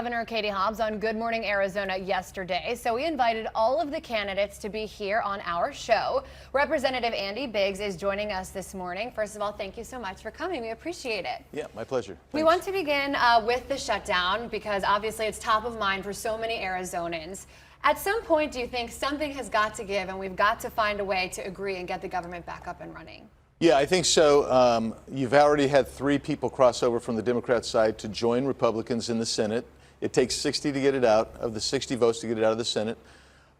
Governor Katie Hobbs on Good Morning Arizona yesterday, so we invited all of the candidates to be here on our show. Representative Andy Biggs is joining us this morning. First of all, thank you so much for coming. We appreciate it. Yeah, my pleasure. Thanks. We want to begin with the shutdown because obviously it's top of mind for so many Arizonans. At some point, do you think something has got to give and we've got to find a way to agree and get the government back up and running? Yeah, I think so. You've already had 3 people cross over from the Democrat side to join Republicans in the Senate. It takes 60 to get it out, of the 60 votes to get it out of the Senate.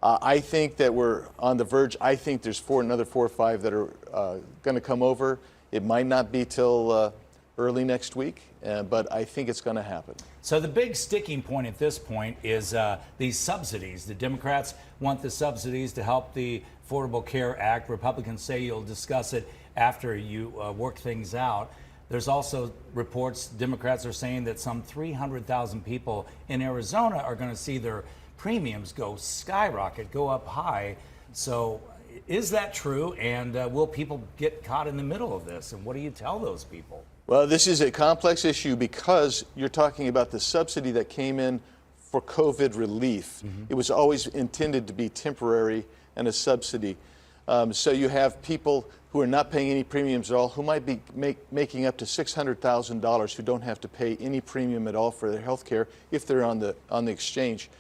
I think that we're on the verge. I think there's another 4 or 5 that are going to come over. It might not be till early next week, but I think it's going to happen. So the big sticking point at this point is these subsidies. The Democrats want the subsidies to help the Affordable Care Act. Republicans say you'll discuss it after you work things out. There's also reports Democrats are saying that some 300,000 people in Arizona are going to see their premiums skyrocket, go up high. So is that true? And will people get caught in the middle of this? And what do you tell those people? Well, this is a complex issue because you're talking about the subsidy that came in for COVID relief. It was always intended to be temporary and a subsidy. So you have people who are not paying any premiums at all, who might be making up to $600,000 who don't have to pay any premium at all for their health care if they're on the exchange,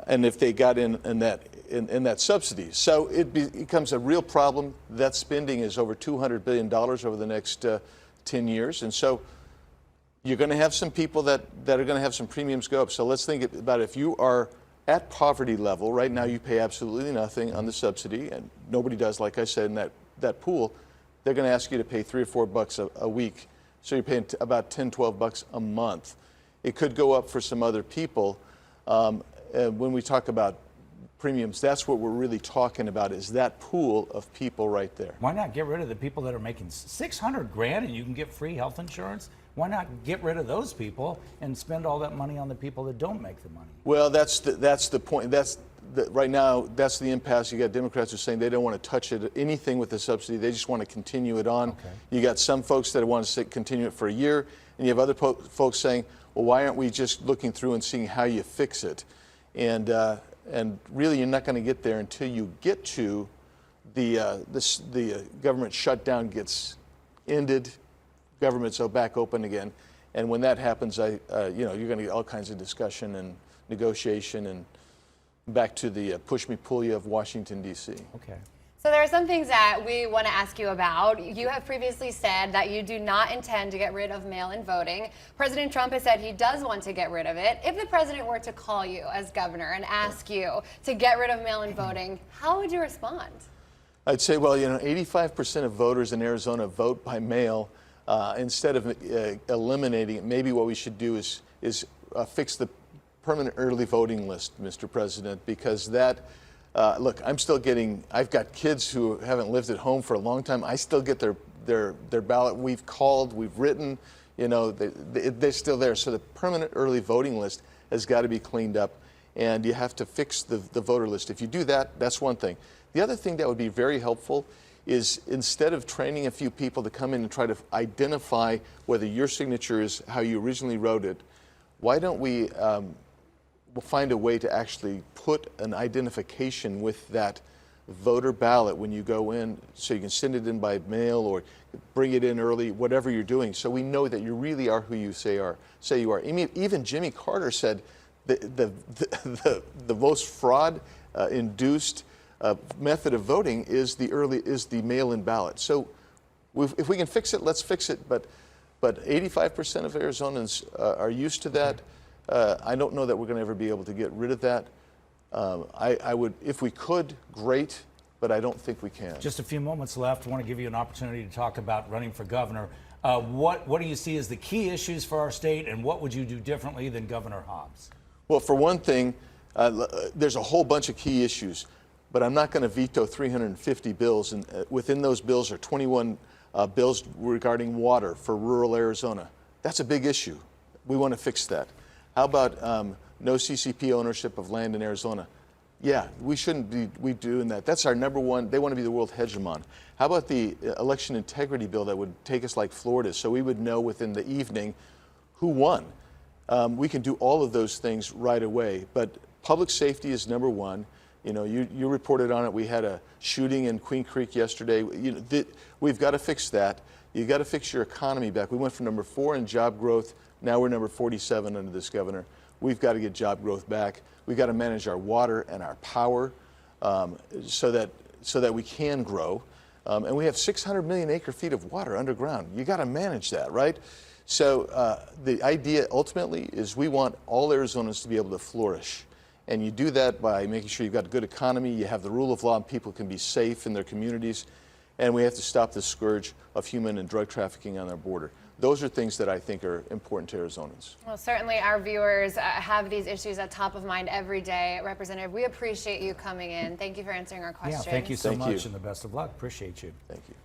and if they got in that subsidy. So it becomes a real problem. That spending is over $200 billion over the next 10 years, and so you're going to have some people that are going to have some premiums go up. So let's think about it. If you are at poverty level, right now you pay absolutely nothing on the subsidy, and nobody does, like I said, in that pool. They're going to ask you to pay $3 or $4 a week, so you're paying about $10, $12 a month. It could go up for some other people. When we talk about premiums, that's what we're really talking about, is that pool of people right there. Why not get rid of the people that are making $600,000 and you can get free health insurance? Why not get rid of those people and spend all that money on the people that don't make the money? Well, that's the point. Right now, that's the impasse. You got Democrats who are saying they don't want to touch anything with the subsidy. They just want to continue it on. Okay. You got some folks that want to continue it for a year, and you have other folks saying, well, why aren't we just looking through and seeing how you fix it? And really, you're not going to get there until you get to the government shutdown gets ended, government's back open again, and when that happens, you're going to get all kinds of discussion and negotiation and back to the push me pull you of Washington D.C. Okay. So there are some things that we want to ask you about. You have previously said that you do not intend to get rid of mail-in voting. President Trump has said he does want to get rid of it. If the president were to call you as governor and ask you to get rid of mail-in voting, how would you respond? I'd say, well, 85% of voters in Arizona vote by mail. Instead of eliminating it, maybe what we should do is fix the permanent early voting list, Mr. President, because that, look, I've got kids who haven't lived at home for a long time. I still get their ballot. We've called, we've written, they're still there. So the permanent early voting list has got to be cleaned up, and you have to fix the voter list. If you do that, that's one thing. The other thing that would be very helpful is, instead of training a few people to come in and try to identify whether your signature is how you originally wrote it, why don't we find a way to actually put an identification with that voter ballot when you go in, so you can send it in by mail or bring it in early, whatever you're doing, so we know that you really are who you say you are. Even Jimmy Carter said the most fraud induced method of voting is the mail-in ballot. So if we can fix it, let's fix it. But 85% of Arizonans are used to that. I don't know that we're going to ever be able to get rid of that. I would, if we could, great, but I don't think we can. Just a few moments left. I want to give you an opportunity to talk about running for governor. What do you see as the key issues for our state, and what would you do differently than Governor Hobbs? Well, for one thing, there's a whole bunch of key issues, but I'm not going to veto 350 bills, and within those bills are 21 bills regarding water for rural Arizona. That's a big issue. We want to fix that. How about no CCP ownership of land in Arizona? Yeah, we shouldn't be doing that. That's our number one. They want to be the world hegemon. How about the election integrity bill that would take us like Florida, so we would know within the evening who won? We can do all of those things right away. But public safety is number one. You know, you reported on it. We had a shooting in Queen Creek yesterday. You know, we've got to fix that. You've got to fix your economy back. We went from number 4 in job growth. Now we're number 47 under this governor. We've got to get job growth back. We've got to manage our water and our power so that we can grow. And we have 600 million acre feet of water underground. You got to manage that, right? So the idea ultimately is we want all Arizonans to be able to flourish. And you do that by making sure you've got a good economy, you have the rule of law, and people can be safe in their communities. And we have to stop the scourge of human and drug trafficking on our border. Those are things that I think are important to Arizonans. Well, certainly our viewers have these issues at top of mind every day. Representative, we appreciate you coming in. Thank you for answering our questions. Yeah, thank you so Thank much, you. and the best of luck. Appreciate you. Thank you.